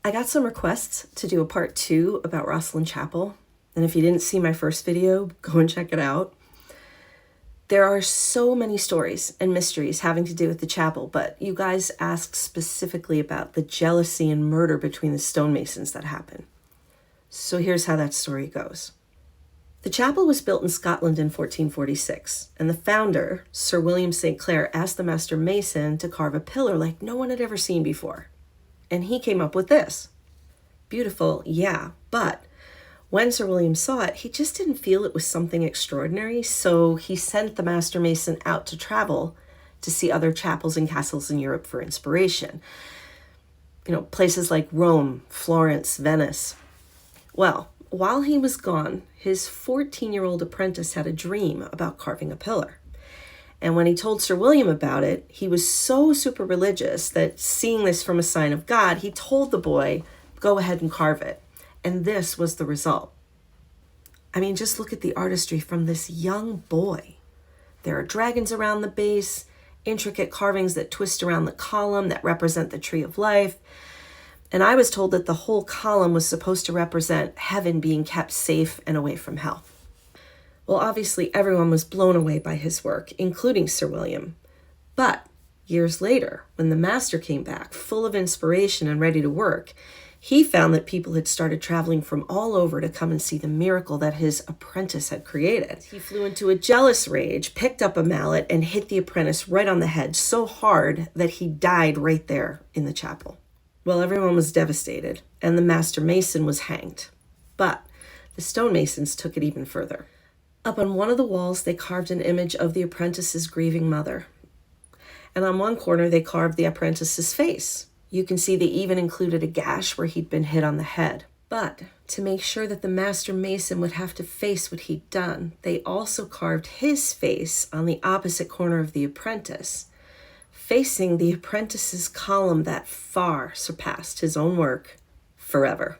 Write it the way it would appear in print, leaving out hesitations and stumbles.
I got some requests to do a part 2 about Rosslyn Chapel, and if you didn't see my first video, go and check it out. There are so many stories and mysteries having to do with the chapel, but you guys asked specifically about the jealousy and murder between the stonemasons that happened. So here's how that story goes. The chapel was built in Scotland in 1446, and the founder, Sir William St. Clair, asked the master mason to carve a pillar like no one had ever seen before. And he came up with this. Beautiful, yeah, but when Sir William saw it, he just didn't feel it was something extraordinary, so he sent the master mason out to travel to see other chapels and castles in Europe for inspiration. Places like Rome, Florence, Venice. Well, while he was gone, his 14-year-old apprentice had a dream about carving a pillar. And when he told Sir William about it, he was so super religious that, seeing this from a sign of God, he told the boy, go ahead and carve it. And this was the result. I mean, just look at the artistry from this young boy. There are dragons around the base, intricate carvings that twist around the column that represent the tree of life. And I was told that the whole column was supposed to represent heaven being kept safe and away from hell. Well, obviously everyone was blown away by his work, including Sir William. But years later, when the master came back full of inspiration and ready to work, he found that people had started traveling from all over to come and see the miracle that his apprentice had created. He flew into a jealous rage, picked up a mallet, and hit the apprentice right on the head so hard that he died right there in the chapel. Well, everyone was devastated, and the master mason was hanged. But the stonemasons took it even further. Up on one of the walls, they carved an image of the apprentice's grieving mother. And on one corner, they carved the apprentice's face. You can see they even included a gash where he'd been hit on the head. But to make sure that the master mason would have to face what he'd done, they also carved his face on the opposite corner of the apprentice, facing the apprentice's column that far surpassed his own work forever.